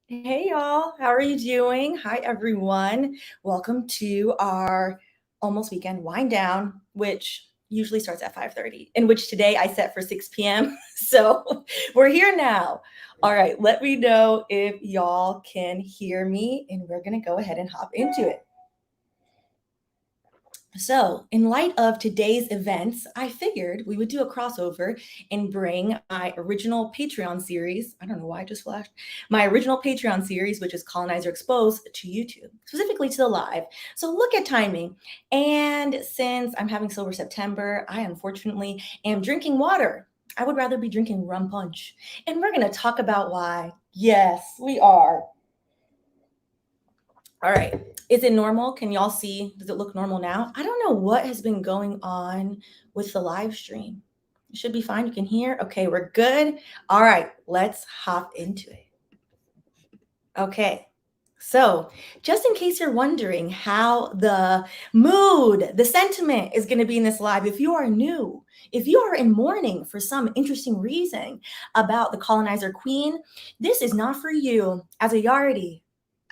Hey y'all, how are you doing? Hi everyone. Welcome to our almost weekend wind down, which usually starts at 5:30, in which today I set for 6 p.m. So we're here now. All right, let me know if y'all can hear me, and we're gonna go ahead and hop into it. So, in light of today's events, I figured we would do a crossover and bring my original Patreon series. I don't know why I just flashed. My original Patreon series, which is Colonizer Exposed, to YouTube, specifically to the live. So, look at timing. And since I'm having Sober September, I unfortunately am drinking water. I would rather be drinking rum punch. And we're going to talk about why. Yes, we are. All right. Is it normal? Can y'all see? Does it look normal now? I don't know what has been going on with the live stream. It should be fine. You can hear. Okay, we're good. All right, let's hop into it. Okay. So, just in case you're wondering how the mood, the sentiment is going to be in this live, if you are new, if you are in mourning for some interesting reason about the colonizer queen, this is not for you. As a Yardie,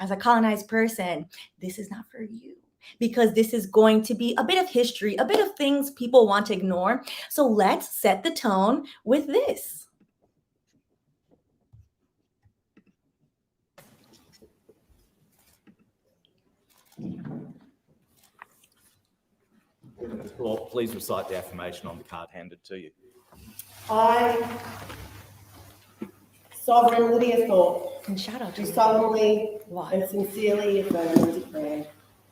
as a colonized person, this is not for you, because this is going to be a bit of history, a bit of things people want to ignore. So let's set the tone with this. Well, please recite the affirmation on the card handed to you. I, Sovereign Lydia Thorpe, And shout out to do you. solemnly Why? and sincerely affirm and declare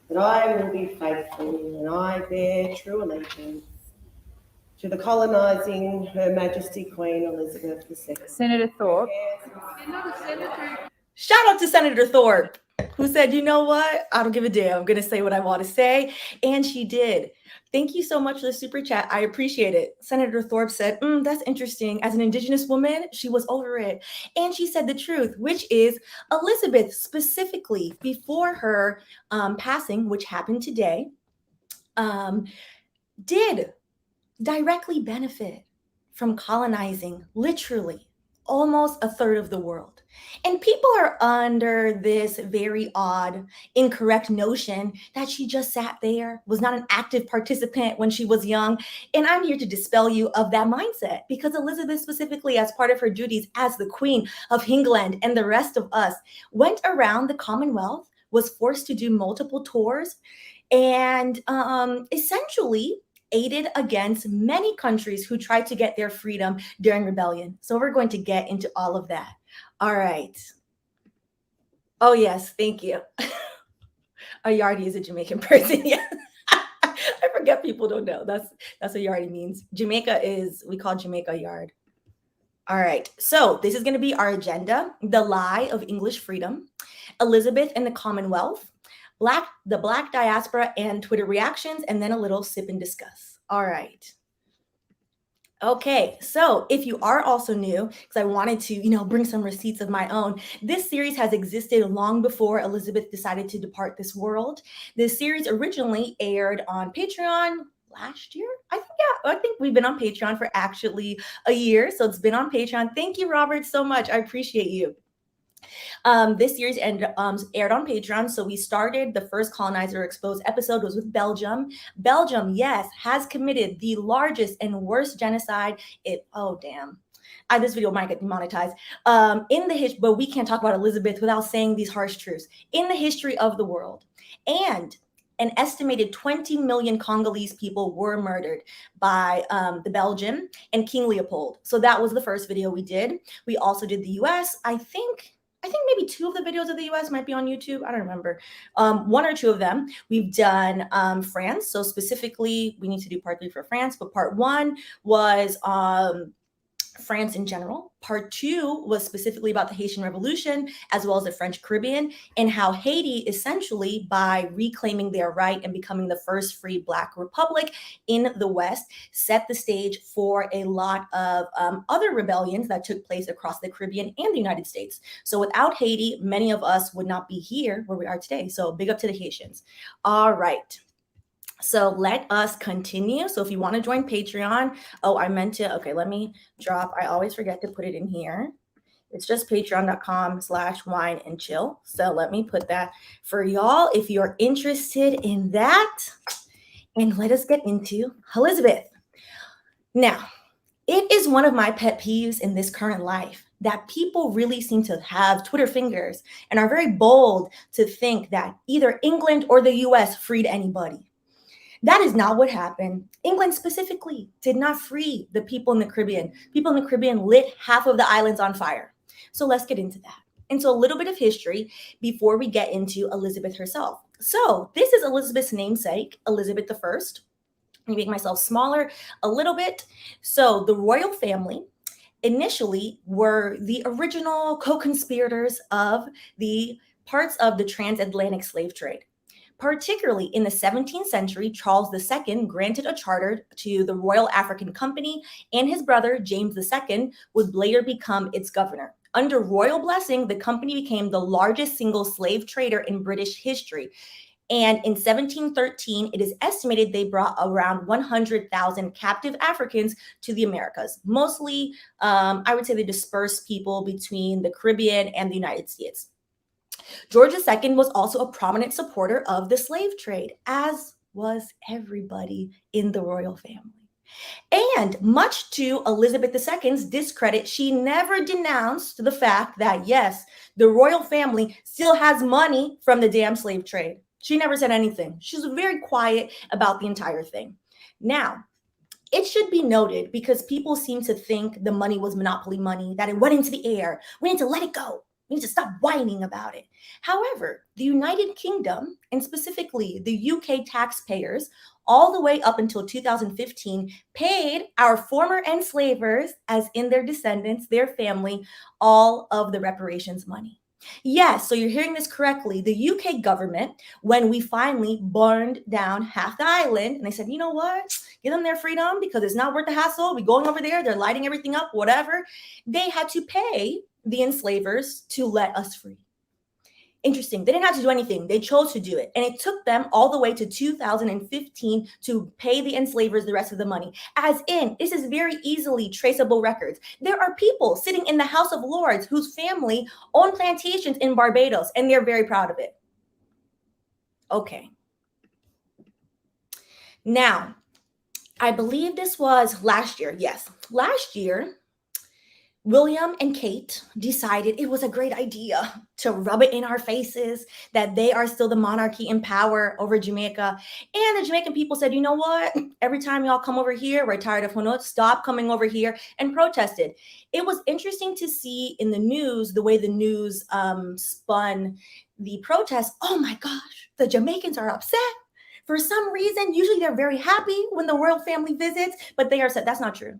that I will be faithful and I bear true allegiance to the colonizing Her Majesty Queen Elizabeth II. Senator Thorpe. Shout out to Senator Thorpe, who said, you know what? I don't give a damn. I'm going to say what I want to say. And she did. Thank you so much for the super chat. I appreciate it. Senator Thorpe said, that's interesting. As an Indigenous woman, she was over it. And she said the truth, which is Elizabeth, specifically before her passing, which happened today, did directly benefit from colonizing, literally, almost a third of the world. And people are under this very odd, incorrect notion that she just sat there, was not an active participant when she was young. And I'm here to dispel you of that mindset, because Elizabeth, specifically as part of her duties as the Queen of England and the rest of us, went around the Commonwealth, was forced to do multiple tours, and essentially aided against many countries who tried to get their freedom during rebellion. So we're going to get into all of that. All right. Oh, yes. Thank you. A Yardie is a Jamaican person. Yeah. I forget people don't know. That's what Yardie means. Jamaica is, we call Jamaica Yard. All right. So this is going to be our agenda. The lie of English freedom, Elizabeth and the Commonwealth, the Black diaspora and Twitter reactions, and then a little sip and discuss. All right. Okay, so if you are also new, because I wanted to, bring some receipts of my own, this series has existed long before Elizabeth decided to depart this world. This series originally aired on Patreon last year. I think we've been on Patreon for actually a year, so it's been on Patreon. Thank you, Robert, so much. I appreciate you. This series aired on Patreon. So we started, the first Colonizer Exposed episode was with Belgium. Belgium, yes, has committed the largest and worst genocide. This video might get demonetized. But we can't talk about Elizabeth without saying these harsh truths. In the history of the world. And an estimated 20 million Congolese people were murdered by the Belgian and King Leopold. So that was the first video we did. We also did the US. I think maybe 2 of the videos of the US might be on YouTube. I don't remember. 1 or 2 of them. We've done France. So specifically, we need to do part 3 for France. But part 1 was France in general. Part 2 was specifically about the Haitian Revolution, as well as the French Caribbean, and how Haiti, essentially, by reclaiming their right and becoming the first free Black republic in the West, set the stage for a lot of other rebellions that took place across the Caribbean and the United States. So without Haiti, many of us would not be here where we are today. So big up to the Haitians. All right. So let us continue. So if you want to join Patreon, let me drop, I always forget to put it in here. It's just patreon.com/wineandchill. So let me put that for y'all if you're interested in that. And let us get into Elizabeth. Now, it is one of my pet peeves in this current life that people really seem to have Twitter fingers and are very bold to think that either England or the US freed anybody. That is not what happened. England specifically did not free the people in the Caribbean. People in the Caribbean lit half of the islands on fire. So let's get into that. And so a little bit of history before we get into Elizabeth herself. So this is Elizabeth's namesake, Elizabeth I. Let me make myself smaller a little bit. So the royal family initially were the original co-conspirators of the parts of the transatlantic slave trade. Particularly in the 17th century, Charles II granted a charter to the Royal African Company, and his brother, James II, would later become its governor. Under royal blessing, the company became the largest single slave trader in British history. And in 1713, it is estimated they brought around 100,000 captive Africans to the Americas. Mostly, I would say they dispersed people between the Caribbean and the United States. George II was also a prominent supporter of the slave trade, as was everybody in the royal family. And much to Elizabeth II's discredit, she never denounced the fact that, yes, the royal family still has money from the damn slave trade. She never said anything. She was very quiet about the entire thing. Now, it should be noted, because people seem to think the money was monopoly money, that it went into the air. We need to let it go. We need to stop whining about it. However, the United Kingdom, and specifically the UK taxpayers, all the way up until 2015, paid our former enslavers, as in their descendants, their family, all of the reparations money. Yes, so you're hearing this correctly. The UK government, when we finally burned down half the island, and they said, you know what? Give them their freedom because it's not worth the hassle. We're going over there. They're lighting everything up, whatever. They had to pay the enslavers to let us free. Interesting. They didn't have to do anything. They chose to do it. And it took them all the way to 2015 to pay the enslavers the rest of the money. As in, this is very easily traceable records. There are people sitting in the House of Lords whose family own plantations in Barbados, and they're very proud of it. Okay. Now, I believe this was last year. Yes, last year, William and Kate decided it was a great idea to rub it in our faces that they are still the monarchy in power over Jamaica. And the Jamaican people said, you know what? Every time y'all come over here, we're tired of Hunot. Stop coming over here, and protested. It was interesting to see in the news, the way the news spun the protest. Oh my gosh, the Jamaicans are upset. For some reason, usually they're very happy when the royal family visits, but they are upset. That's not true.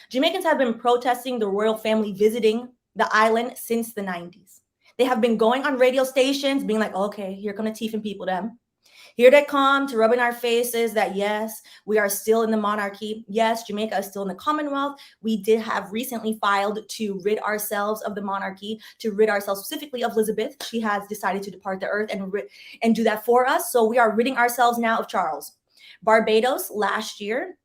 Jamaicans have been protesting the royal family visiting the island since the 90s. They have been going on radio stations being like, okay, here come the Tiefin people them. Here they come to rub in our faces that, yes, we are still in the monarchy. Yes, Jamaica is still in the Commonwealth. We did have recently filed to rid ourselves of the monarchy, to rid ourselves specifically of Elizabeth. She has decided to depart the earth and do that for us. So we are ridding ourselves now of Charles. Barbados last year,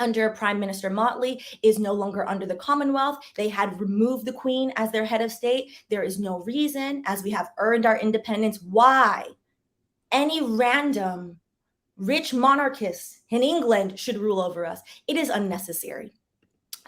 under Prime Minister Motley, is no longer under the Commonwealth. They had removed the Queen as their head of state. There is no reason, as we have earned our independence, why any random rich monarchist in England should rule over us. It is unnecessary.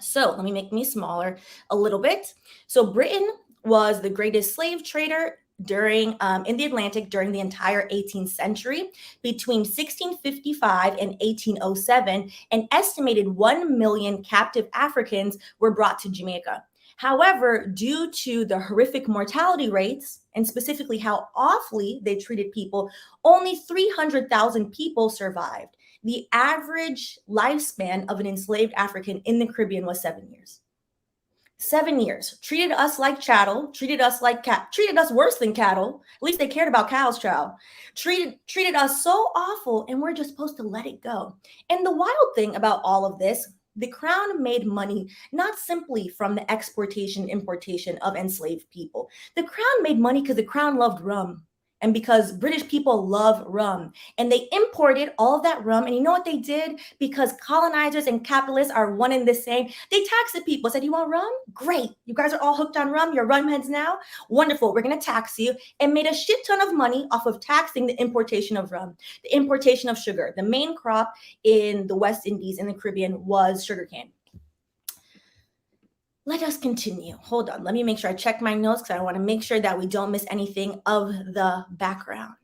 So let me make me smaller a little bit. So Britain was the greatest slave trader during in the Atlantic during the entire 18th century. Between 1655 and 1807, an estimated 1 million captive Africans were brought to Jamaica. However, due to the horrific mortality rates, and specifically how awfully they treated people, only 300,000 people survived. The average lifespan of an enslaved African in the Caribbean was 7 years. 7 years. Treated us like chattel, treated us like treated us worse than cattle. At least they cared about cows, child. Treated us so awful, and we're just supposed to let it go. And the wild thing about all of this, the crown made money not simply from the exportation, importation of enslaved people. The crown made money because the crown loved rum. and because British people love rum. And they imported all of that rum. And you know what they did? Because colonizers and capitalists are one and the same. They taxed the people, said, you want rum? Great. You guys are all hooked on rum. You're rum heads now. Wonderful. We're going to tax you, and made a shit ton of money off of taxing the importation of rum, the importation of sugar. The main crop in the West Indies and the Caribbean was sugarcane. Let us continue. Hold on. Let me make sure I check my notes because I want to make sure that we don't miss anything of the background.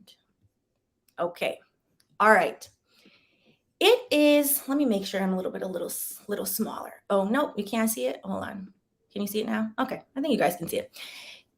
Okay. All right. It is, let me make sure I'm a little smaller. Oh, no, you can't see it. Hold on. Can you see it now? Okay. I think you guys can see it.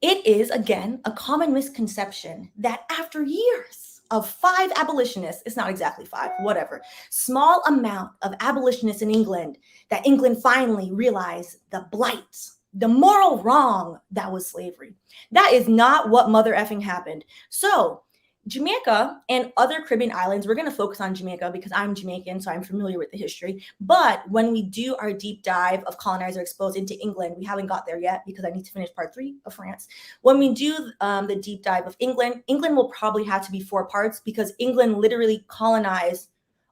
It is, again, a common misconception that after years of 5 abolitionists, it's not exactly 5, whatever, small amount of abolitionists in England, that England finally realized the blight, the moral wrong that was slavery. That is not what mother effing happened. So Jamaica and other Caribbean islands, we're going to focus on Jamaica because I'm Jamaican, so I'm familiar with the history. But when we do our deep dive of Colonizer exposed into England, we haven't got there yet because I need to finish part 3 of France. When we do the deep dive of England, England will probably have to be 4 parts because England literally colonized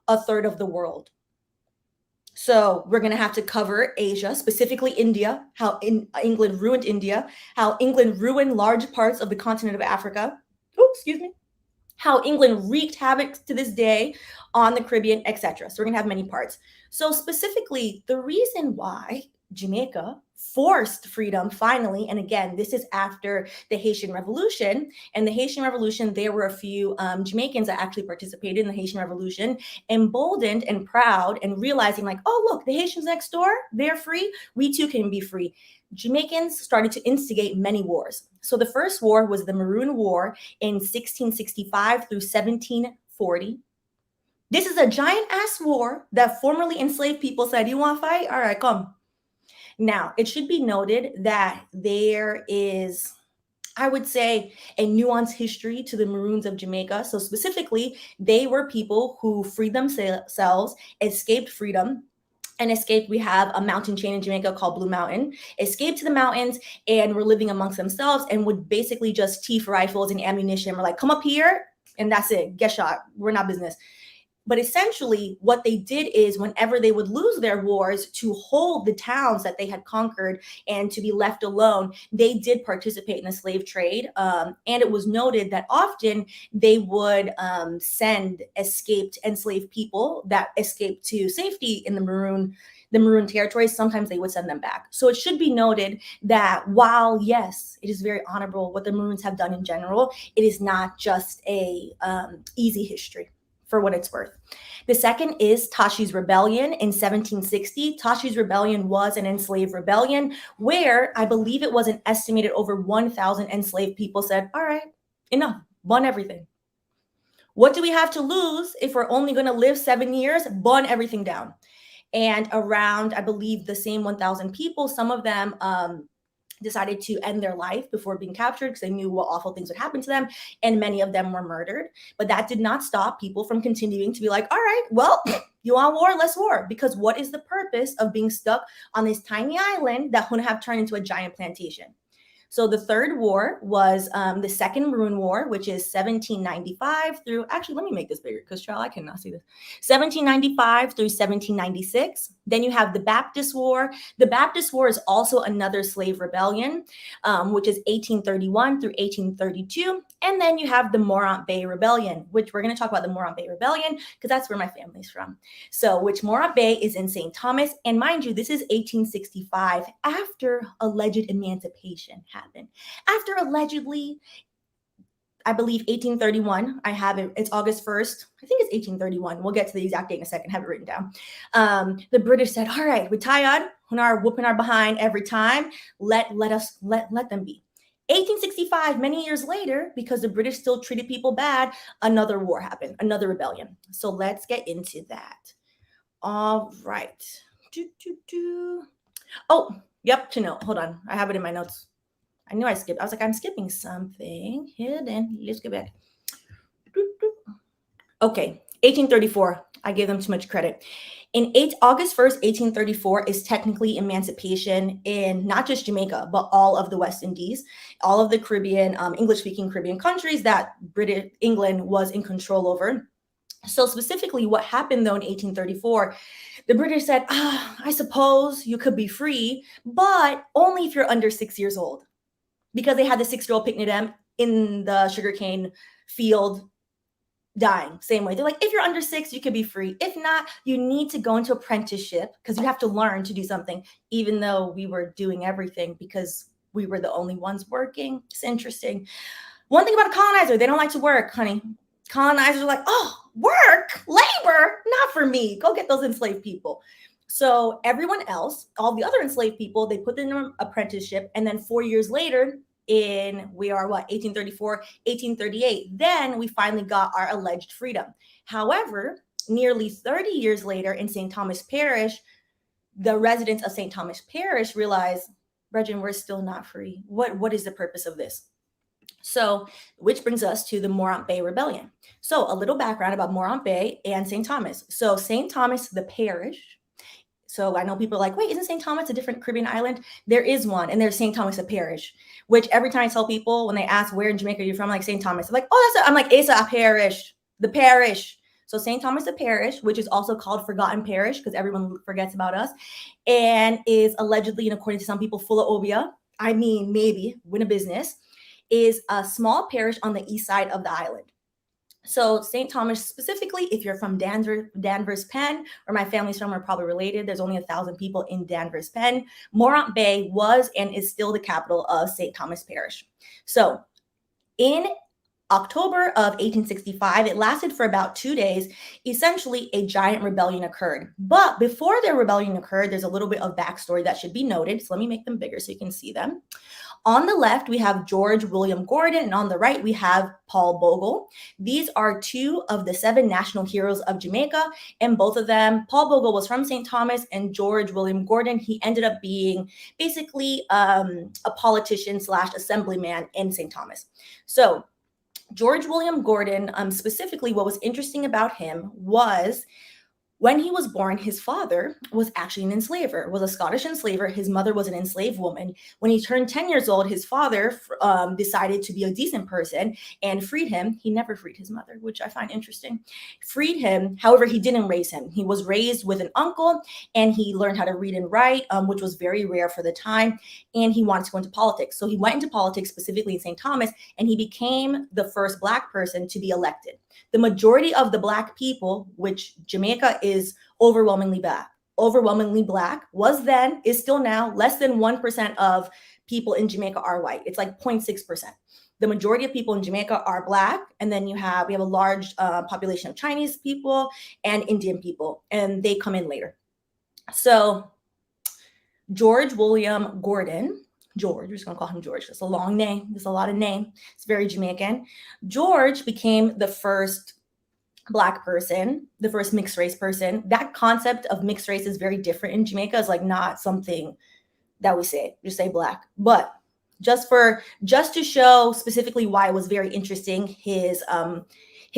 a third of the world. So we're going to have to cover Asia, specifically India, how England ruined India, how England ruined large parts of the continent of Africa. Oh, excuse me. How England wreaked havoc to this day on the Caribbean, etc. So we're going to have many parts. So specifically, the reason why Jamaica forced freedom finally, and again, this is after the Haitian Revolution. And the Haitian Revolution, there were a few Jamaicans that actually participated in the Haitian Revolution, emboldened and proud and realizing like, oh, look, the Haitians next door, they're free. We too can be free. Jamaicans started to instigate many wars. So the first war was the Maroon War in 1665 through 1740. This is a giant ass war that formerly enslaved people said, you want to fight? All right, come. Now, it should be noted that there is, I would say, a nuanced history to the Maroons of Jamaica. So specifically, they were people who freed themselves, escaped freedom, and escaped. We have a mountain chain in Jamaica called Blue Mountain, escaped to the mountains and were living amongst themselves and would basically just thief rifles and ammunition. We're like, come up here and that's it. Get shot. We're not business. But essentially what they did is whenever they would lose their wars to hold the towns that they had conquered and to be left alone, they did participate in the slave trade. And it was noted that often they would send escaped enslaved people that escaped to safety in the Maroon territories. Sometimes they would send them back. So it should be noted that while, yes, it is very honorable what the Maroons have done in general, it is not just a easy history. For what it's worth. The second is Tashi's Rebellion in 1760. Tashi's Rebellion was an enslaved rebellion where I believe it was an estimated over 1,000 enslaved people said, all right, enough, burn everything. What do we have to lose if we're only going to live 7 years? Burn everything down. And around, I believe, the same 1,000 people, some of them decided to end their life before being captured because they knew what awful things would happen to them. And many of them were murdered. But that did not stop people from continuing to be like, all right, well, you want war? Let's war. Because what is the purpose of being stuck on this tiny island that would have turned into a giant plantation? So the third war was the Second Maroon War, which is 1795 through, actually, let me make this bigger because, child, I cannot see this. 1795 through 1796. Then you have the Baptist War. The Baptist War is also another slave rebellion, which is 1831 through 1832. And then you have the Morant Bay Rebellion, which we're going to talk about the Morant Bay Rebellion because that's where my family's from. So which Morant Bay is in St. Thomas. And mind you, this is 1865 after alleged emancipation happened. After allegedly, I believe 1831, I have it, it's August 1st. I think it's 1831. We'll get to the exact date in a second, have it written down. The British said, all right, we're tired, we're whooping our behind every time. Let them be. 1865, many years later, because the British still treated people bad, another war happened, another rebellion. So let's get into that. All right. Oh, yep, to note. Hold on. I have it in my notes. I knew I skipped. I was like, I'm skipping something. Hidden. Let's go back. Okay. 1834. I gave them too much credit. August 1st, 1834 is technically emancipation in not just Jamaica, but all of the West Indies, all of the Caribbean, English-speaking Caribbean countries that England was in control over. So specifically what happened though in 1834, the British said, I suppose you could be free, but only if you're under 6 years old, because they had the 6-year-old picnic them in the sugarcane field dying. Same way. They're like, if you're under 6, you could be free. If not, you need to go into apprenticeship because you have to learn to do something, even though we were doing everything because we were the only ones working. It's interesting. One thing about a colonizer, they don't like to work, honey. Colonizers are like, oh, work, labor, not for me. Go get those enslaved people. So everyone else, all the other enslaved people, they put them in an apprenticeship. And then 4 years later, 1834, 1838, then we finally got our alleged freedom. However, nearly 30 years later in St. Thomas Parish, the residents of St. Thomas Parish realized, brethren, we're still not free. What is the purpose of this? So, which brings us to the Morant Bay Rebellion. So, a little background about Morant Bay and St. Thomas. So, St. Thomas, the parish. So, I know people are like, wait, isn't St. Thomas a different Caribbean island? There is one, and there's St. Thomas, a parish, which every time I tell people when they ask where in Jamaica you're from, I'm like, St. Thomas. They're like, oh, that's it. I'm like, it's a parish, the parish. So, St. Thomas, the parish, which is also called Forgotten Parish because everyone forgets about us, and is allegedly, and according to some people, full of obia. I mean, maybe win a business. Is a small parish on the east side of the island. So St. Thomas specifically, if you're from Danvers Penn, where my family's from, we're probably related. There's only 1,000 people in Danvers Penn. Morant Bay was and is still the capital of St. Thomas Parish. So in October of 1865, it lasted for about 2 days. Essentially, a giant rebellion occurred. But before the rebellion occurred, there's a little bit of backstory that should be noted. So let me make them bigger so you can see them. On the left, we have George William Gordon, and on the right, we have Paul Bogle. These are 2 of the 7 national heroes of Jamaica, and both of them, Paul Bogle was from St. Thomas, and George William Gordon, he ended up being basically a politician / assemblyman in St. Thomas. So George William Gordon, specifically what was interesting about him was when he was born, his father was actually an enslaver, was a Scottish enslaver. His mother was an enslaved woman. When he turned 10 years old, his father decided to be a decent person and freed him. He never freed his mother, which I find interesting. Freed him. However, he didn't raise him. He was raised with an uncle, and he learned how to read and write, which was very rare for the time. And he wanted to go into politics. So he went into politics, specifically in St. Thomas, and he became the first Black person to be elected. The majority of the Black people, which Jamaica is overwhelmingly black, was then, is still now, less than 1% of people in Jamaica are white. It's like 0.6%. The majority of people in Jamaica are Black, and then we have a large population of Chinese people and Indian people, and they come in later. So George William Gordon, George, we're just gonna call him George. It's a long name. There's a lot of name. It's very Jamaican. George became the first Black person, the first mixed race person. That concept of mixed race is very different in Jamaica. It's like not something that we say, just say Black. But just to show specifically why it was very interesting, his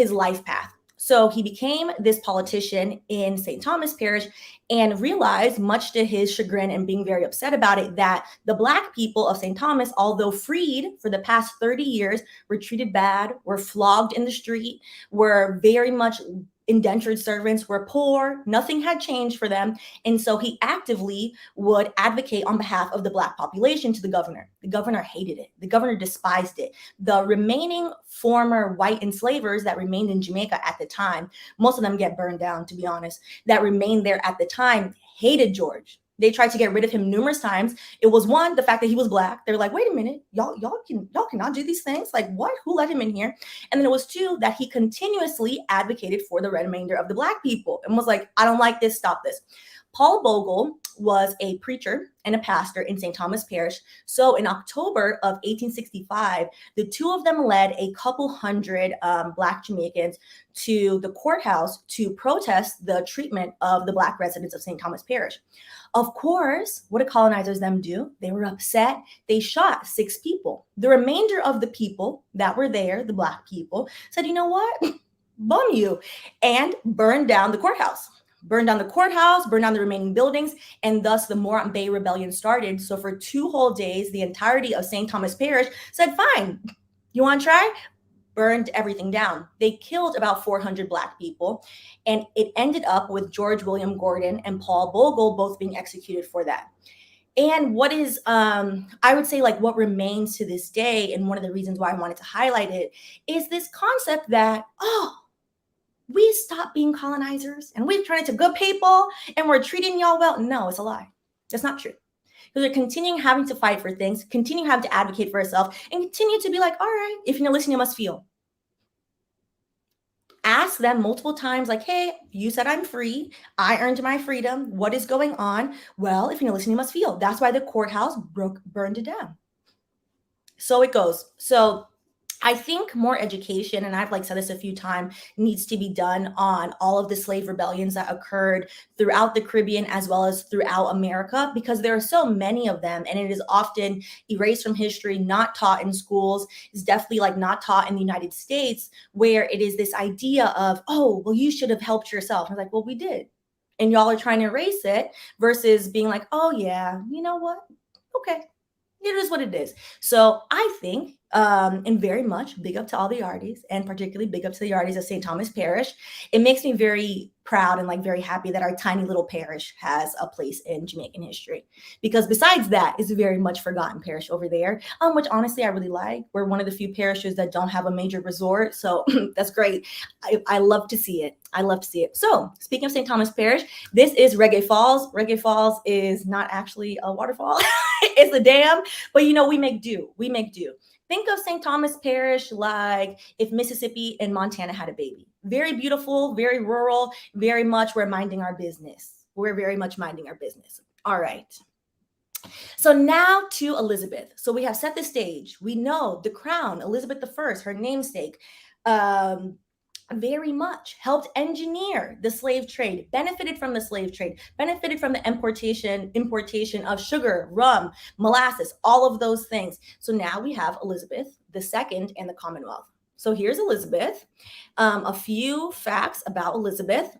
life path. So he became this politician in St. Thomas Parish and realized, much to his chagrin and being very upset about it, that the Black people of St. Thomas, although freed for the past 30 years, were treated bad, were flogged in the street, were very much indentured servants, were poor. Nothing had changed for them. And so he actively would advocate on behalf of the Black population to the governor. The governor hated it. The governor despised it. The remaining former white enslavers that remained in Jamaica at the time, most of them get burned down, to be honest, that remained there at the time, hated George. They tried to get rid of him numerous times. It was one, the fact that he was Black. They're like, wait a minute, y'all cannot do these things. Like, what? Who let him in here? And then it was 2, that he continuously advocated for the remainder of the Black people and was like, I don't like this, stop this. Paul Bogle was a preacher and a pastor in St. Thomas Parish. So in October of 1865, the 2 of them led a couple hundred Black Jamaicans to the courthouse to protest the treatment of the Black residents of St. Thomas Parish. Of course, what did colonizers them do? They were upset. They shot 6 people. The remainder of the people that were there, the Black people, said, you know what? bum you, and burned down the courthouse. Burned down the courthouse, burned down the remaining buildings, and thus the Morant Bay Rebellion started. So for 2 whole days, the entirety of St. Thomas Parish said, fine, you want to try? Burned everything down. They killed about 400 Black people, and it ended up with George William Gordon and Paul Bogle both being executed for that. And what is, I would say, like what remains to this day, and one of the reasons why I wanted to highlight it, is this concept that, oh, we stopped being colonizers and we're turning to good people and we're treating y'all well. No, it's a lie. That's not true. Because we're continuing having to fight for things, continue having to advocate for ourselves, and continue to be like, all right, if you're not listening, you must feel. Ask them multiple times, like, hey, you said I'm free. I earned my freedom. What is going on? Well, if you're not listening, you must feel. That's why the courthouse burned it down. So it goes. So I think more education, and I've said this a few times, needs to be done on all of the slave rebellions that occurred throughout the Caribbean as well as throughout America, because there are so many of them, and it is often erased from history, not taught in schools. It's definitely not taught in the United States, where it is this idea of, oh, well, you should have helped yourself. I'm like, well, we did. And y'all are trying to erase it versus being like, oh yeah, you know what? Okay. It is what it is. So I think, and very much big up to all the yardies, and particularly big up to the yardies of St. Thomas Parish. It makes me very proud and very happy that our tiny little parish has a place in Jamaican history. Because besides that, it's a very much forgotten parish over there, which honestly I really like. We're one of the few parishes that don't have a major resort. So that's great. I love to see it. I love to see it. So speaking of St. Thomas Parish, this is Reggae Falls. Reggae Falls is not actually a waterfall. It's a dam, but we make do. We make do. Think of St. Thomas Parish like if Mississippi and Montana had a baby. Very beautiful, very rural, very much we're minding our business. We're very much minding our business. All right. So now to Elizabeth. So we have set the stage. We know the crown, Elizabeth I, her namesake, very much helped engineer the slave trade, benefited from the slave trade, benefited from the importation of sugar, rum, molasses, all of those things. So now we have Elizabeth II and the Commonwealth. So here's Elizabeth. A few facts about Elizabeth.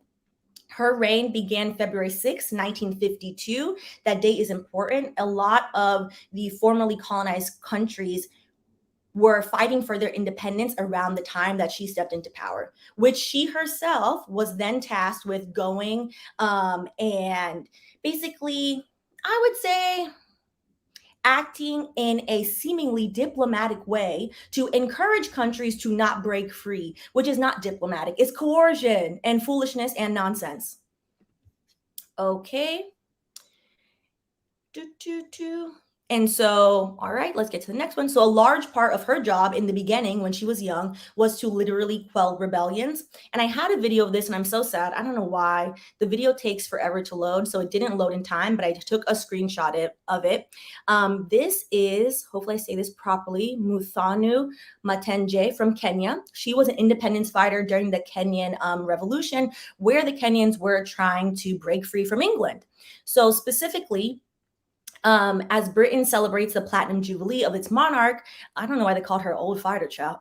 Her reign began February 6, 1952. That date is important. A lot of the formerly colonized countries were fighting for their independence around the time that she stepped into power, which she herself was then tasked with going and basically, I would say, acting in a seemingly diplomatic way to encourage countries to not break free, which is not diplomatic. It's coercion and foolishness and nonsense. Okay. And so, all right, let's get to the next one. So a large part of her job in the beginning when she was young was to literally quell rebellions. And I had a video of this and I'm so sad. I don't know why. The video takes forever to load. So it didn't load in time, but I took a screenshot of it. This is, hopefully I say this properly, Muthoni Mathenjay from Kenya. She was an independence fighter during the Kenyan Revolution, where the Kenyans were trying to break free from England. So specifically, as Britain celebrates the platinum jubilee of its monarch, I don't know why they called her old fighter child.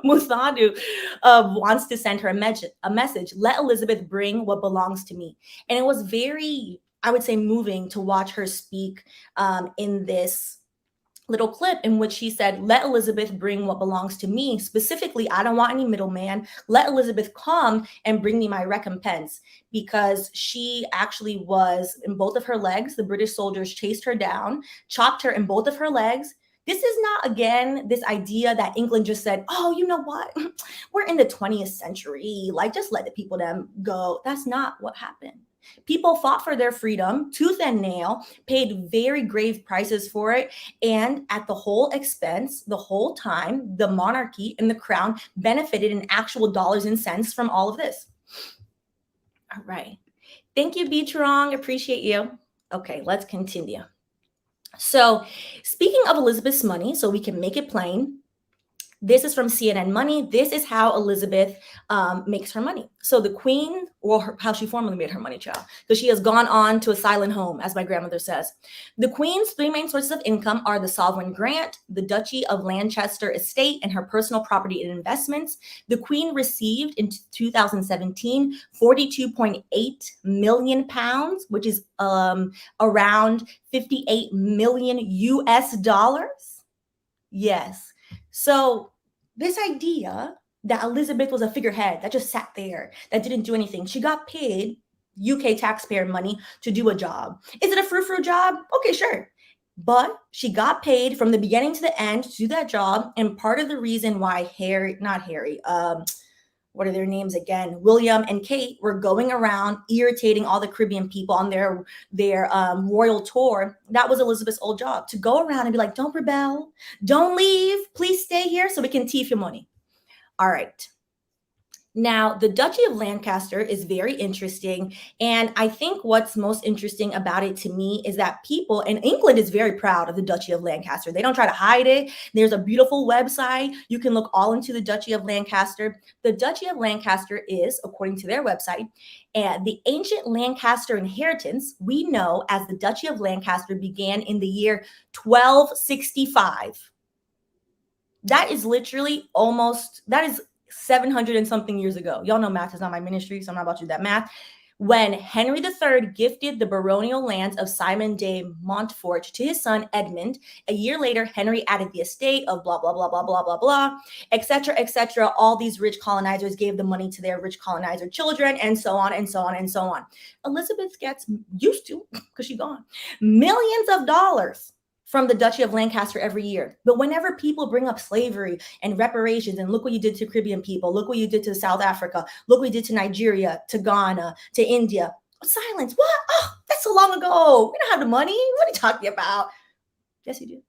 Muthoni wants to send her a message. Let Elizabeth bring what belongs to me. And it was very, I would say, moving to watch her speak in this little clip in which she said, let Elizabeth bring what belongs to me. Specifically, I don't want any middleman. Let Elizabeth come and bring me my recompense, because she actually was in both of her legs. The British soldiers chased her down, chopped her in both of her legs. This is not, again, this idea that England just said, oh, you know what? We're in the 20th century. Just let the people them go. That's not what happened. People fought for their freedom, tooth and nail, paid very grave prices for it. And at the whole expense, the whole time, the monarchy and the crown benefited in actual dollars and cents from all of this. All right. Thank you, Beatrong. Appreciate you. Okay, let's continue. So speaking of Elizabeth's money, so we can make it plain, This is from CNN Money. This is how Elizabeth makes her money. So the queen, or how she formerly made her money, child, because she has gone on to a silent home, as my grandmother says. The queen's three main sources of income are the sovereign grant, the Duchy of Lancaster estate, and her personal property and investments. The queen received in 2017 42.8 million pounds, which is around 58 million US dollars. Yes. So this idea that Elizabeth was a figurehead that just sat there, that didn't do anything. She got paid UK taxpayer money to do a job. Is it a frou-frou job? Okay, sure. But she got paid from the beginning to the end to do that job. And part of the reason why what are their names again? William and Kate were going around irritating all the Caribbean people on their royal tour. That was Elizabeth's old job, to go around and be like, don't rebel, don't leave, please stay here so we can thief your money. All right. Now, the Duchy of Lancaster is very interesting. And I think what's most interesting about it to me is that people in England is very proud of the Duchy of Lancaster. They don't try to hide it. There's a beautiful website. You can look all into the Duchy of Lancaster. The Duchy of Lancaster is, according to their website, the ancient Lancaster inheritance we know as the Duchy of Lancaster began in the year 1265. That is literally that is 700 and something years ago. Y'all know math is not my ministry, so I'm not about to do that math. When Henry III gifted the baronial lands of Simon de Montfort to his son Edmund, a year later, Henry added the estate of blah, blah, blah, blah, blah, blah, blah, etc., etc. All these rich colonizers gave the money to their rich colonizer children, and so on, and so on, and so on. Elizabeth gets used to, because she's gone, millions of dollars from the Duchy of Lancaster every year. But whenever people bring up slavery and reparations, and look what you did to Caribbean people, look what you did to South Africa, look what you did to Nigeria, to Ghana, to India, silence. What? Oh, that's so long ago. We don't have the money. What are you talking about? Yes, you do.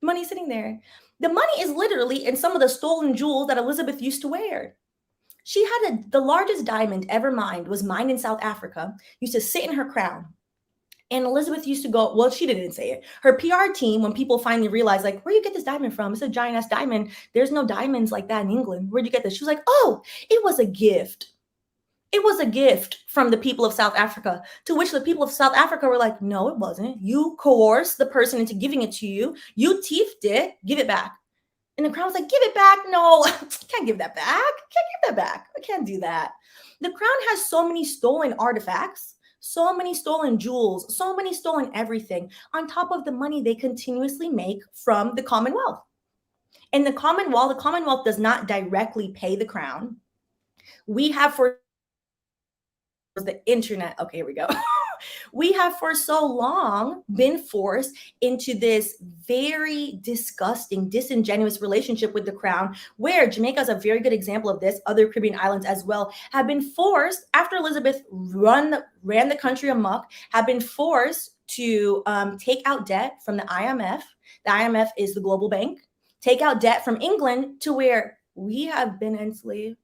Money sitting there. The money is literally in some of the stolen jewels that Elizabeth used to wear. She had the largest diamond ever mined was mined in South Africa, used to sit in her crown. And Elizabeth used to go, well, she didn't say it. Her PR team, when people finally realized, like, where you get this diamond from? It's a giant ass diamond. There's no diamonds like that in England. Where'd you get this? She was like, oh, it was a gift. It was a gift from the people of South Africa, to which the people of South Africa were like, no, it wasn't. You coerced the person into giving it to you. You thiefed it. Give it back. And the crown was like, give it back. No, I can't give that back. Can't give that back. I can't do that. The crown has so many stolen artifacts, so many stolen jewels, so many stolen everything, on top of the money they continuously make from the Commonwealth. And the Commonwealth does not directly pay the crown. We have for the internet. Okay, here we go. We have for so long been forced into this very disgusting, disingenuous relationship with the crown, where Jamaica is a very good example of this. Other Caribbean islands as well have been forced, after Elizabeth ran the country amok, have been forced to take out debt from the IMF. The IMF is the global bank. Take out debt from England, to where we have been enslaved.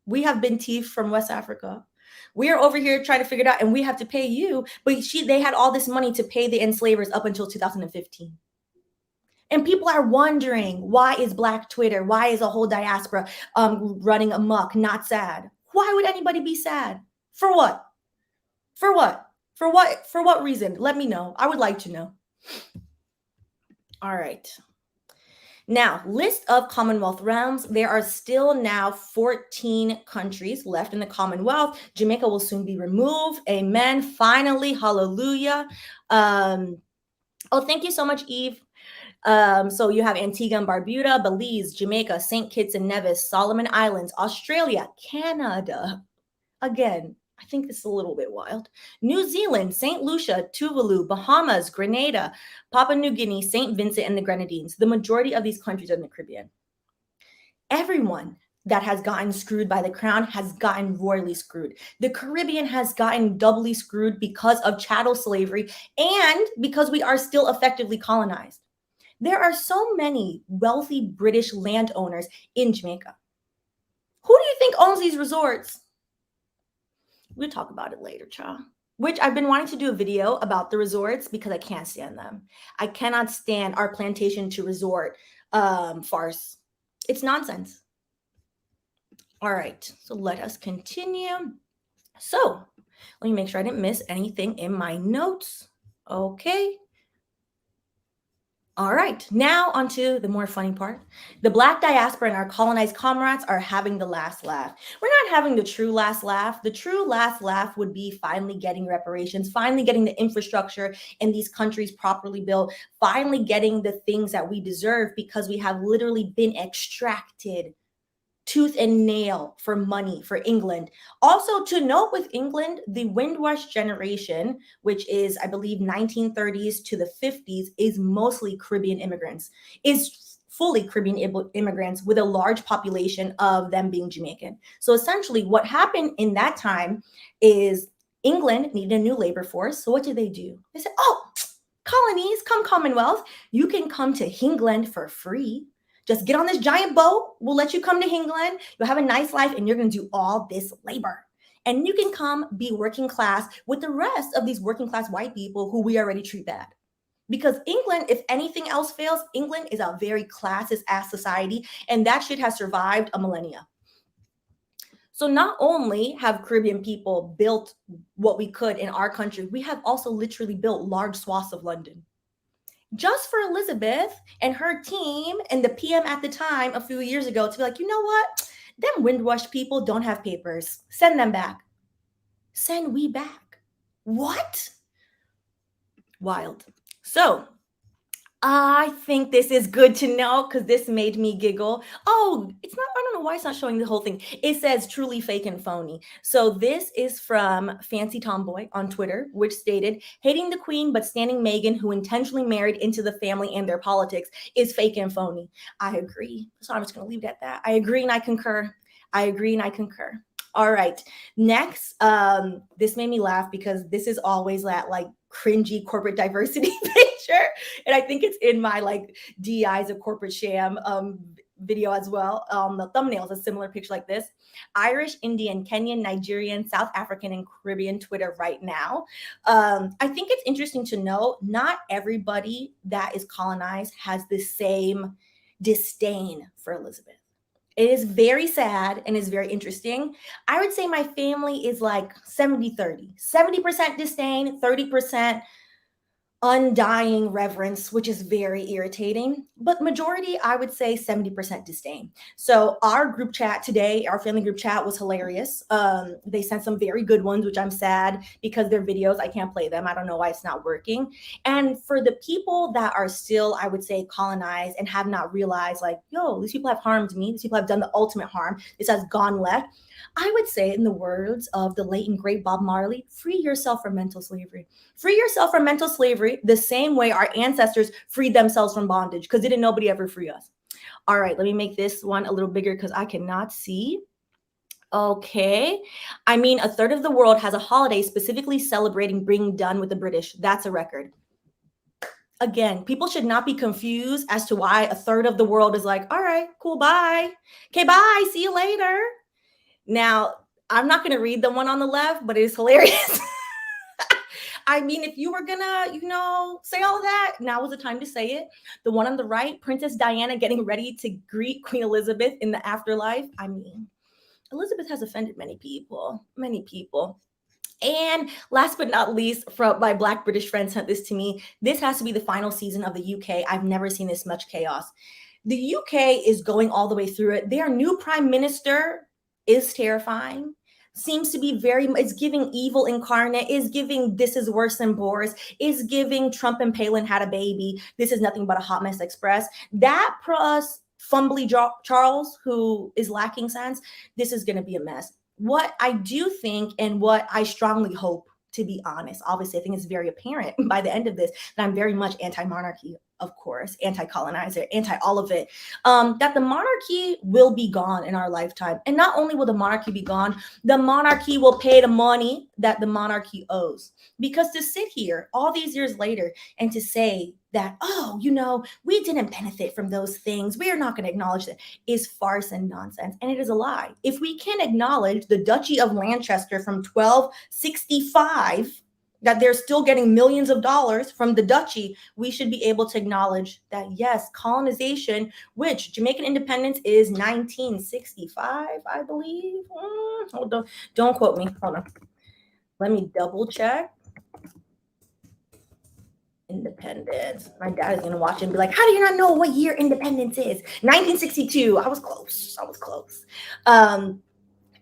We have been thieved from West Africa. We are over here trying to figure it out, and we have to pay you. But they had all this money to pay the enslavers up until 2015. And people are wondering, why is Black Twitter? Why is a whole diaspora running amok? Not sad. Why would anybody be sad? For what? For what? For what? For what reason? Let me know. I would like to know. All right. Now, list of Commonwealth realms. There are still now 14 countries left in the Commonwealth. Jamaica will soon be removed. Amen. Finally, hallelujah. Oh, thank you so much, Eve. So you have Antigua and Barbuda, Belize, Jamaica, St. Kitts and Nevis, Solomon Islands, Australia, Canada. Again, I think this is a little bit wild. New Zealand, St. Lucia, Tuvalu, Bahamas, Grenada, Papua New Guinea, St. Vincent, and the Grenadines. The majority of these countries are in the Caribbean. Everyone that has gotten screwed by the crown has gotten royally screwed. The Caribbean has gotten doubly screwed because of chattel slavery and because we are still effectively colonized. There are so many wealthy British landowners in Jamaica. Who do you think owns these resorts? We'll talk about it later, child. Which I've been wanting to do a video about the resorts because I can't stand them. I cannot stand our plantation to resort farce. It's nonsense. All right, so let us continue. So let me make sure I didn't miss anything in my notes. Okay. All right, now onto the more funny part. The Black diaspora and our colonized comrades are having the last laugh. We're not having the true last laugh. The true last laugh would be finally getting reparations, finally getting the infrastructure in these countries properly built, finally getting the things that we deserve because we have literally been extracted tooth and nail for money for England. Also, to note with England, the Windrush generation, which is, I believe, 1930s to the 50s, is mostly Caribbean immigrants, is fully Caribbean immigrants with a large population of them being Jamaican. So essentially, what happened in that time is England needed a new labor force. So what did they do? They said, oh, colonies, come Commonwealth. You can come to England for free. Just get on this giant boat. We'll let you come to England. You'll have a nice life and you're going to do all this labor. And you can come be working class with the rest of these working class white people who we already treat bad. Because England, if anything else fails, England is a very classist ass society. And that shit has survived a millennia. So not only have Caribbean people built what we could in our country, we have also literally built large swaths of London. Just for Elizabeth and her team and the PM at the time a few years ago to be like, you know what? Them Windrush people don't have papers. Send them back. Send we back. What? Wild. So I think this is good to know because this made me giggle. Oh, it's not, I don't know why it's not showing the whole thing. It says truly fake and phony. So this is from Fancy Tomboy on Twitter, which stated, hating the queen but standing Meghan, who intentionally married into the family and their politics, is fake and phony. I agree. So I'm just going to leave it at that. I agree and I concur. I agree and I concur. All right. Next, this made me laugh because this is always that like cringy corporate diversity picture. And I think it's in my like DI's a corporate sham video as well. The thumbnail is a similar picture like this. Irish, Indian, Kenyan, Nigerian, South African, and Caribbean Twitter right now. I think it's interesting to know not everybody that is colonized has the same disdain for Elizabeth. It is very sad and is very interesting. I would say my family is like 70-30. 70% disdain, 30% undying reverence, which is very irritating. But majority, I would say 70% disdain. So our group chat today, our family group chat was hilarious. They sent some very good ones, which I'm sad because they're videos. I can't play them. I don't know why it's not working. And for the people that are still, I would say, colonized and have not realized like, yo, these people have harmed me. These people have done the ultimate harm. This has gone left. I would say, in the words of the late and great Bob Marley, free yourself from mental slavery. Free yourself from mental slavery the same way our ancestors freed themselves from bondage, because didn't nobody ever free us. All right, let me make this one a little bigger because I cannot see. Okay. I mean, a third of the world has a holiday specifically celebrating being done with the British. That's a record. Again, people should not be confused as to why a third of the world is like, all right, cool, bye. Okay, bye. See you later. Now, I'm not going to read the one on the left, but it is hilarious. I mean, if you were going to, say all of that, now is the time to say it. The one on the right, Princess Diana getting ready to greet Queen Elizabeth in the afterlife. I mean, Elizabeth has offended many people. And last but not least, from my Black British friend sent this to me. This has to be the final season of the UK. I've never seen this much chaos. The UK is going all the way through it. Their new prime minister is terrifying, seems to be it's giving evil incarnate, is giving this is worse than Boris, is giving Trump and Palin had a baby. This is nothing but a hot mess express. That plus fumbly Charles, who is lacking sense, this is going to be a mess. What I do think and what I strongly hope, to be honest, obviously I think it's very apparent by the end of this that I'm very much anti-monarchy, of course, anti-colonizer, anti-all of it, that the monarchy will be gone in our lifetime. And not only will the monarchy be gone, the monarchy will pay the money that the monarchy owes. Because to sit here all these years later and to say that, oh, we didn't benefit from those things, we are not going to acknowledge that, is farce and nonsense. And it is a lie. If we can acknowledge the Duchy of Lancaster from 1265, that they're still getting millions of dollars from the duchy, we should be able to acknowledge that, yes, colonization, which Jamaican independence is 1965, I believe. Hold on. Don't quote me. Hold on. Let me double check. Independence. My dad is going to watch it and be like, how do you not know what year independence is? 1962. I was close.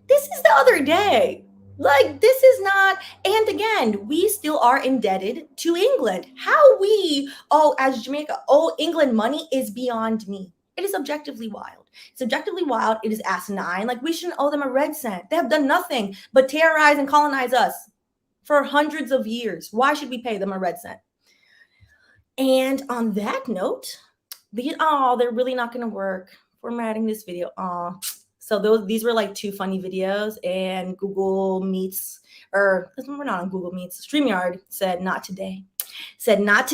This is the other day. Like, this is not, and again, we still are indebted to England. How we as Jamaica owe England money is beyond me. It is objectively wild. It's objectively wild. It is asinine. Like, we shouldn't owe them a red cent. They have done nothing but terrorize and colonize us for hundreds of years. Why should we pay them a red cent? And on that note, they're really not going to work. Formatting this video. So these were like 2 funny videos, and Google Meets, or we're not on Google Meets, StreamYard said not today. We're not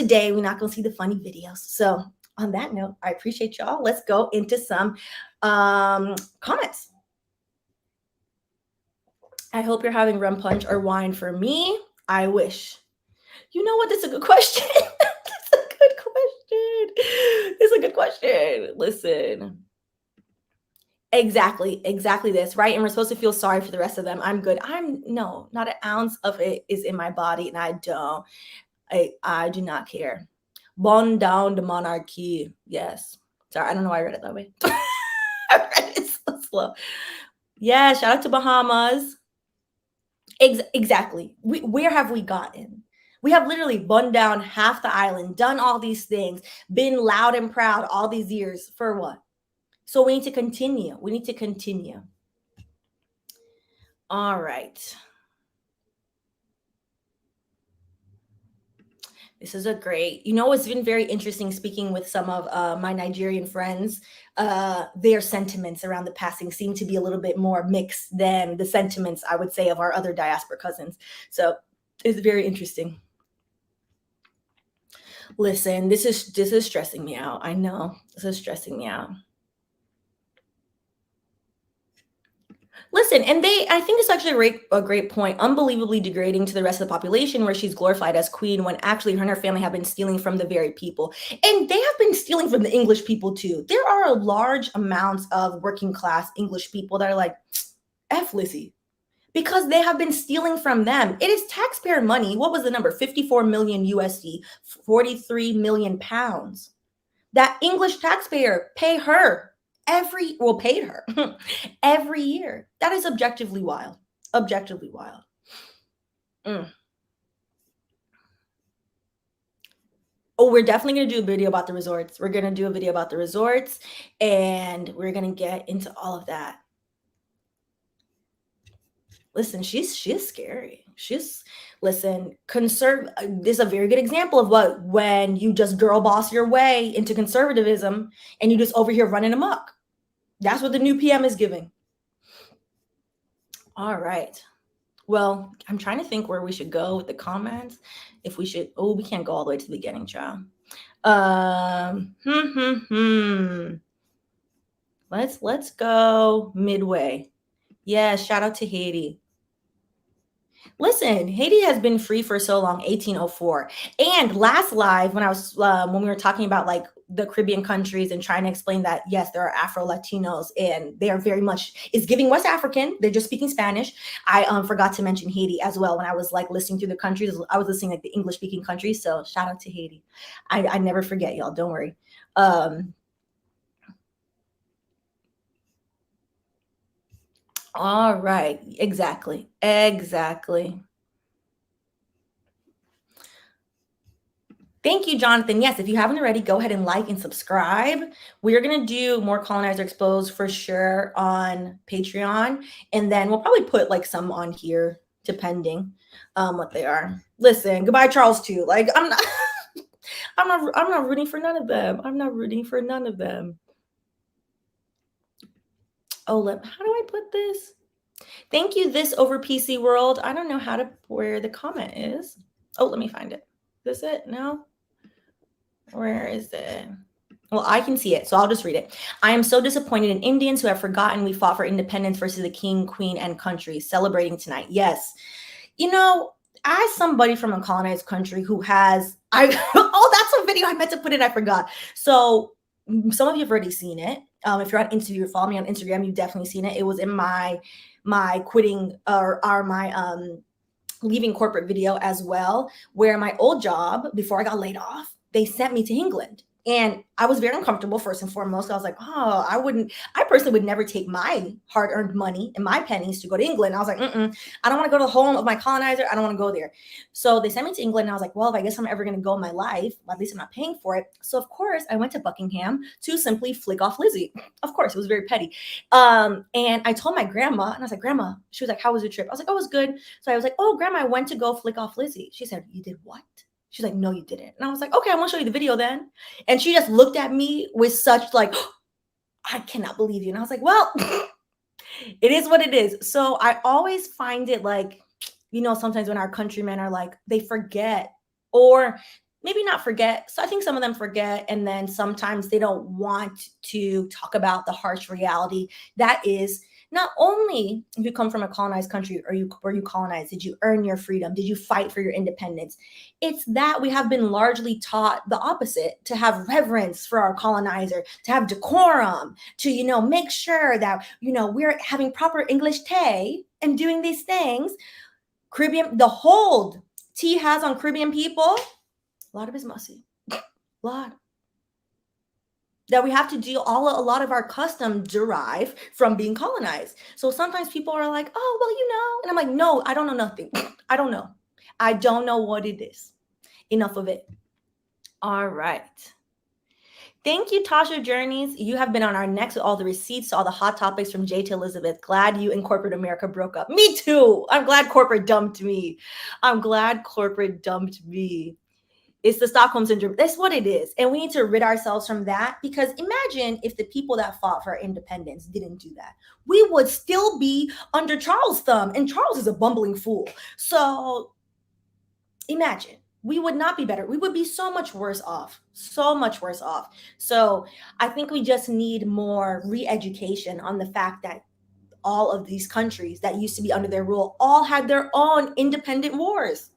going to see the funny videos. So on that note, I appreciate y'all. Let's go into some comments. I hope you're having rum punch or wine. For me, I wish. You know what? That's a good question. It's a good question. Listen. Exactly this, right? And we're supposed to feel sorry for the rest of them. I'm good. No, not an ounce of it is in my body, and I do not care. Burn down the monarchy. Yes. Sorry, I don't know why I read it that way. I read it so slow. Yeah, shout out to Bahamas. Exactly. Where have we gotten? We have literally burned down half the island, done all these things, been loud and proud all these years for what? So we need to continue. All right. This is a great, it's been very interesting speaking with some of my Nigerian friends. Their sentiments around the passing seem to be a little bit more mixed than the sentiments, I would say, of our other diaspora cousins. So it's very interesting. Listen, this is stressing me out. I know this is stressing me out. Listen, and I think it's actually a great point, unbelievably degrading to the rest of the population, where she's glorified as queen when actually her and her family have been stealing from the very people. And they have been stealing from the English people too. There are large amounts of working class English people that are like, F Lizzie, because they have been stealing from them. It is taxpayer money. What was the number? 54 million USD, 43 million pounds. That English taxpayer paid her every year. That is objectively wild. Oh, we're definitely going to do a video about the resorts. And we're going to get into all of that. Listen, she's scary. This is a very good example of when you just girl boss your way into conservatism and you just over here running amok. That's what the new PM is giving. All right. Well, I'm trying to think where we should go with the comments. If we should, we can't go all the way to the beginning, child. Let's go midway. Yeah, shout out to Haiti. Listen, Haiti has been free for so long, 1804. And last live, when we were talking about like the Caribbean countries and trying to explain that, yes, there are Afro-Latinos and they are very much, it's giving West African. They're just speaking Spanish. I forgot to mention Haiti as well. When I was like listening through the countries, I was listening like the English speaking countries. So shout out to Haiti. I never forget, y'all. Don't worry. All right. Exactly. Thank you, Jonathan. Yes, if you haven't already, go ahead and like and subscribe. We are going to do more Colonizer Exposed for sure on Patreon. And then we'll probably put like some on here, depending what they are. Listen, goodbye, Charles, too. Like, I'm not rooting for none of them. Oh, how do I put this? Thank you, This Over PC World. I don't know where the comment is. Oh, let me find it. Is this it? No? Where is it? Well, I can see it, so I'll just read it. I am so disappointed in Indians who have forgotten we fought for independence versus the king, queen, and country celebrating tonight. Yes. as somebody from a colonized country who has, oh, that's a video I meant to put in, I forgot. So some of you have already seen it. If you're on Instagram, you follow me on Instagram, you've definitely seen it. It was in my quitting or my leaving corporate video as well, where my old job, before I got laid off, they sent me to England. And I was very uncomfortable, first and foremost. I was like, oh, I personally would never take my hard-earned money and my pennies to go to England. I was like, I don't want to go to the home of my colonizer. I don't want to go there. So they sent me to England, and I was like, well, if I guess I'm ever going to go in my life, at least I'm not paying for it. So of course, I went to Buckingham to simply flick off Lizzie. Of course, it was very petty. And I told my grandma, and I was like, Grandma, she was like, how was your trip? I was like, oh, it was good. So I was like, oh, Grandma, I went to go flick off Lizzie. She said, you did what? She's like, no, you didn't. And I was like, okay, I want to show you the video then. And she just looked at me with such like, I cannot believe you. And I was like, well, it is what it is. So I always find it like, sometimes when our countrymen are like, they forget, or maybe not forget. So I think some of them forget. And then sometimes they don't want to talk about the harsh reality that is, not only if you come from a colonized country or you colonized, did you earn your freedom? Did you fight for your independence? It's that we have been largely taught the opposite, to have reverence for our colonizer, to have decorum, to, make sure that, we're having proper English tea and doing these things. Caribbean, the hold tea has on Caribbean people, a lot of it's mussy, a lot. That we have to do a lot of our customs derive from being colonized. So sometimes people are like, oh, well, and I'm like, no, I don't know nothing. I don't know. I don't know what it is. Enough of it. All right. Thank you, Tasha Journeys. You have been on our next with all the receipts, all the hot topics from Jay to Elizabeth. Glad you and corporate America broke up. Me too. I'm glad corporate dumped me. It's the Stockholm Syndrome. That's what it is. And we need to rid ourselves from that, because imagine if the people that fought for our independence didn't do that. We would still be under Charles' thumb, and Charles is a bumbling fool. So imagine, we would not be better. We would be so much worse off, So I think we just need more re-education on the fact that all of these countries that used to be under their rule all had their own independent wars.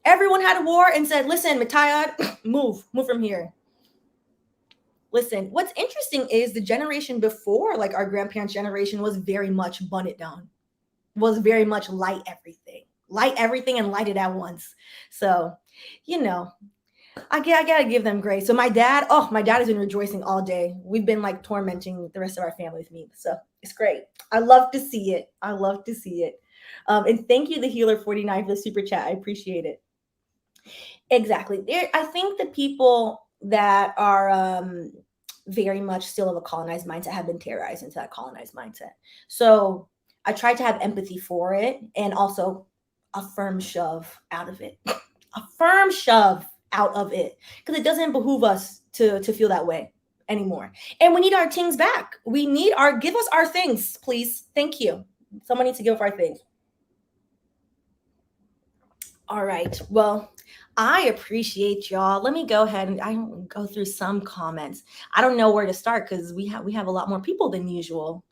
Everyone had a war and said, listen, Matayad, move from here. Listen, what's interesting is the generation before, like our grandparents' generation, was very much bun it down, was very much light everything and light it at once. So, I gotta give them grace. So my dad has been rejoicing all day. We've been like tormenting the rest of our family with me. So it's great. I love to see it. And thank you, the Healer 49, for the super chat. I appreciate it. Exactly. I think the people that are very much still of a colonized mindset have been terrorized into that colonized mindset. So I try to have empathy for it, and also a firm shove out of it. Because it doesn't behoove us to feel that way anymore. And we need our things back. Give us our things, please. Thank you. Someone needs to give us our things. All right. Well, I appreciate y'all. Let me go ahead and I go through some comments. I don't know where to start because we have a lot more people than usual,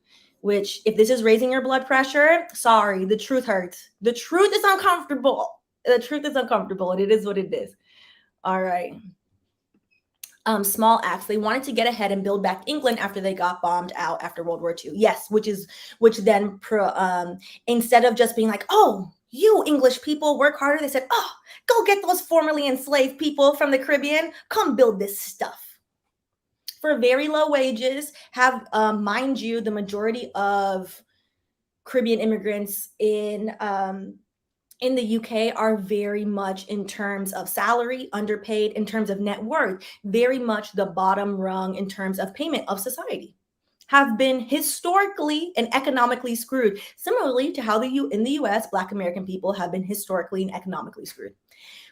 which if this is raising your blood pressure, sorry, the truth hurts. The truth is uncomfortable. And it is what it is. All right. Small acts. They wanted to get ahead and build back England after they got bombed out after World War II. Yes, which then instead of just being like, oh, you English people work harder, they said, oh, go get those formerly enslaved people from the Caribbean. Come build this stuff for very low wages. Have, mind you, the majority of Caribbean immigrants in the UK are very much, in terms of salary, underpaid, in terms of net worth, very much the bottom rung in terms of payment of society, have been historically and economically screwed, similarly to how in the US, Black American people have been historically and economically screwed.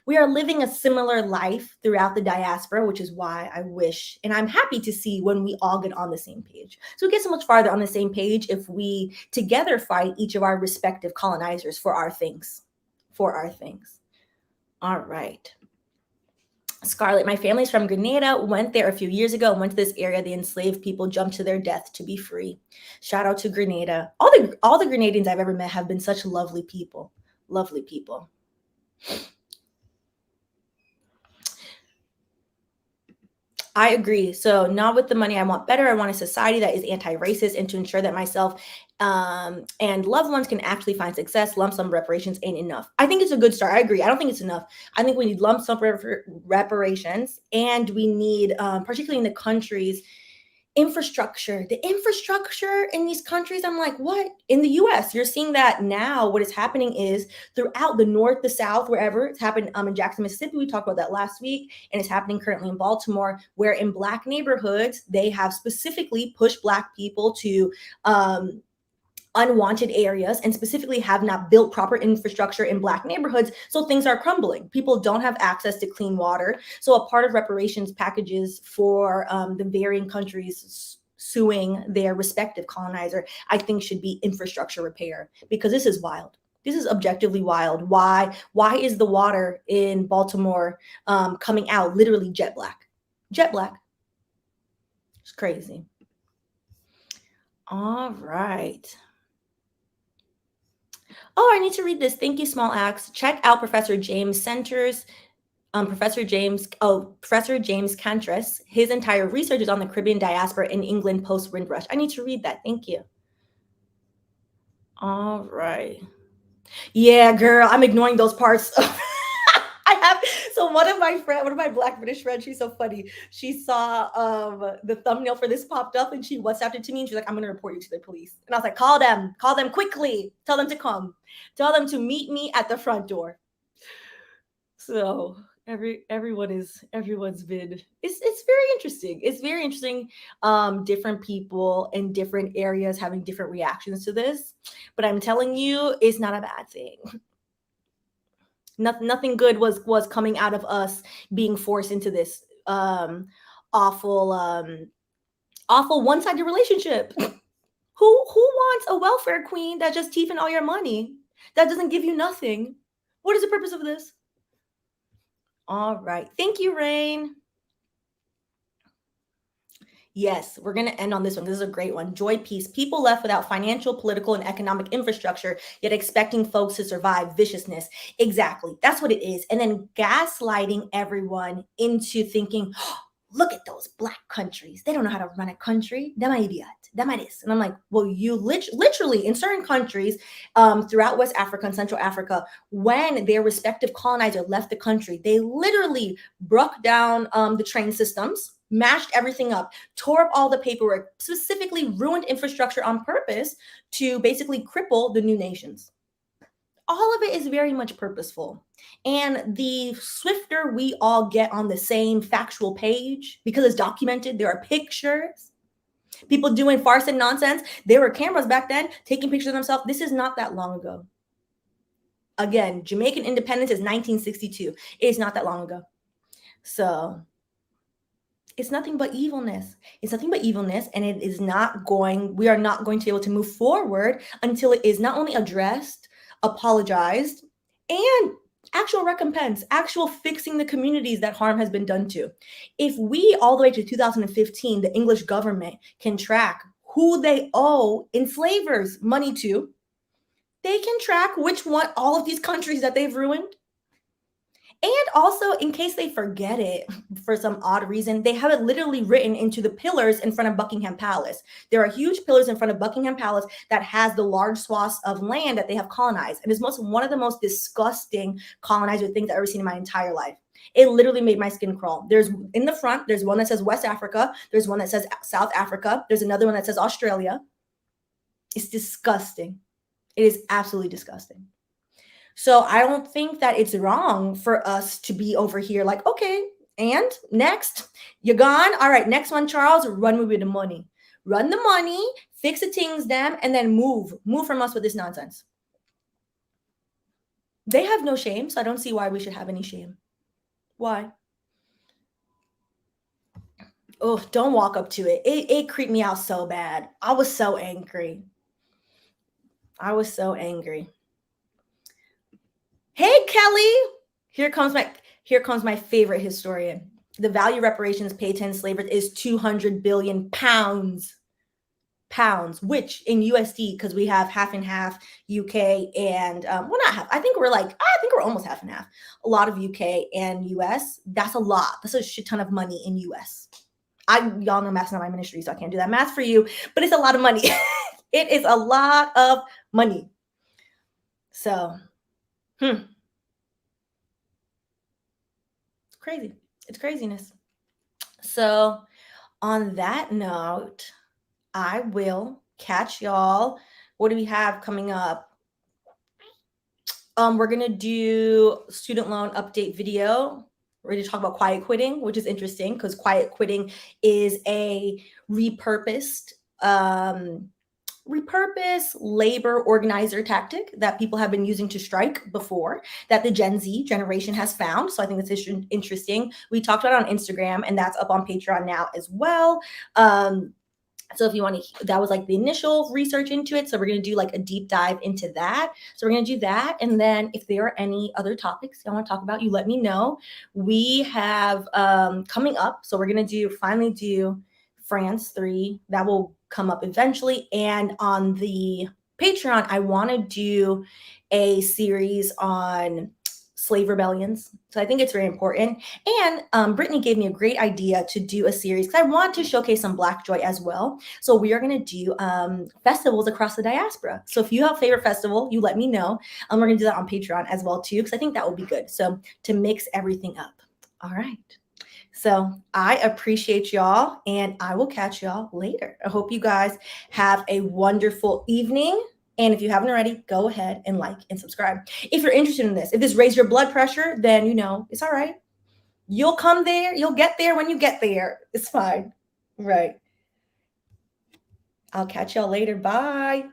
We are living a similar life throughout the diaspora, which is why I wish, and I'm happy to see when we all get on the same page. So we get so much farther on the same page if we together fight each of our respective colonizers for our things. All right. Scarlett, my family's from Grenada, went there a few years ago, went to this area. The enslaved people jumped to their death to be free. Shout out to Grenada. All the Grenadians I've ever met have been such lovely people. I agree. So not with the money. I want better. I want a society that is anti-racist, and to ensure that myself and loved ones can actually find success. Lump sum reparations ain't enough. I think it's a good start. I agree. I don't think it's enough. I think we need lump sum reparations, and we need, particularly in the countries, infrastructure. The infrastructure in these countries, I'm like, what? In the US, you're seeing that now. What is happening is throughout the north, the south, wherever it's happened, in Jackson, Mississippi, we talked about that last week, and it's happening currently in Baltimore, where in Black neighborhoods, they have specifically pushed Black people to unwanted areas, and specifically have not built proper infrastructure in Black neighborhoods. So things are crumbling. People don't have access to clean water. So a part of reparations packages for the varying countries suing their respective colonizer, I think, should be infrastructure repair, because this is wild. This is objectively wild. Why is the water in Baltimore coming out literally jet black? Jet black. It's crazy. All right. Oh, I need to read this. Thank you, Small Axe. Check out Professor James Centers. Professor James Cantress. His entire research is on the Caribbean diaspora in England post Windrush. I need to read that. Thank you. All right. Yeah, girl, I'm ignoring those parts. So one of my Black British friends, she's so funny. She saw the thumbnail for this popped up, and she WhatsApped it to me, and she's like, I'm gonna report you to the police. And I was like, call them quickly. Tell them to come. Tell them to meet me at the front door. So everyone's been, it's very interesting. It's very interesting. Different people in different areas having different reactions to this. But I'm telling you, it's not a bad thing. Nothing good was coming out of us being forced into this awful one-sided relationship. Who wants a welfare queen that's just thieving all your money, that doesn't give you nothing? What is the purpose of this? All right. Thank you, Rain. Yes, we're going to end on this one. This is a great one. Joy Peace. People left without financial, political, and economic infrastructure, yet expecting folks to survive. Viciousness. Exactly. That's what it is. And then gaslighting everyone into thinking, oh, look at those Black countries. They don't know how to run a country. Them idiot. Them is. And I'm like, well, you literally in certain countries throughout West Africa and Central Africa, when their respective colonizer left the country, they literally broke down the train systems, mashed everything up, tore up all the paperwork, specifically ruined infrastructure on purpose to basically cripple the new nations. All of it is very much purposeful. And the swifter we all get on the same factual page, because it's documented, there are pictures, people doing farce and nonsense. There were cameras back then taking pictures of themselves. This is not that long ago. Again, Jamaican independence is 1962. It is not that long ago. So it's nothing but evilness. It's nothing but evilness. And we are not going to be able to move forward until it is not only addressed, apologized, and actual recompense, actual fixing the communities that harm has been done to. If we, all the way to 2015, the English government can track who they owe enslavers money to, they can track which one, all of these countries that they've ruined. And also, in case they forget it for some odd reason, they have it literally written into the pillars in front of Buckingham Palace. There are huge pillars in front of Buckingham Palace that has the large swaths of land that they have colonized. And it's one of the most disgusting colonizer things I've ever seen in my entire life. It literally made my skin crawl. In the front, there's one that says West Africa. There's one that says South Africa. There's another one that says Australia. It's disgusting. It is absolutely disgusting. So I don't think that it's wrong for us to be over here like, okay, and next, you're gone. All right, next one, Charles, run with the money. Run the money, fix the things, them, and then move from us with this nonsense. They have no shame, so I don't see why we should have any shame. Why? Oh, don't walk up to it. It creeped me out so bad. I was so angry. Hey, Kelly. Here comes my favorite historian. The value reparations paid to enslavers is 200 billion pounds. pounds, which in USD, because we have half and half UK and well, not half. I think we're almost half and half. A lot of UK and US. That's a lot. That's a shit ton of money in US. Y'all know math's not my ministry, so I can't do that math for you, but it's a lot of money. It is a lot of money. So, it's crazy. It's craziness. So, on that note, I will catch y'all. What do we have coming up? We're going to do student loan update video. We're going to talk about quiet quitting, which is interesting because quiet quitting is a repurposed labor organizer tactic that people have been using to strike before, that the Gen Z generation has found. So I think it's interesting. We talked about it on Instagram, and that's up on Patreon now as well. So if you want to, that was like the initial research into it. So we're going to do like a deep dive into that. So we're going to do that. And then if there are any other topics you want to talk about, you let me know. We have coming up. So we're going to finally do France 3. That will come up eventually. And on the Patreon, I want to do a series on slave rebellions. So I think it's very important. And Brittany gave me a great idea to do a series because I want to showcase some Black joy as well. So we are going to do festivals across the diaspora. So if you have a favorite festival, you let me know. We're going to do that on Patreon as well too, because I think that will be good. So to mix everything up. All right. So I appreciate y'all, and I will catch y'all later. I hope you guys have a wonderful evening. And if you haven't already, go ahead and like and subscribe. If you're interested in this, if this raised your blood pressure, then it's all right. You'll come there. You'll get there when you get there. It's fine. Right. I'll catch y'all later. Bye.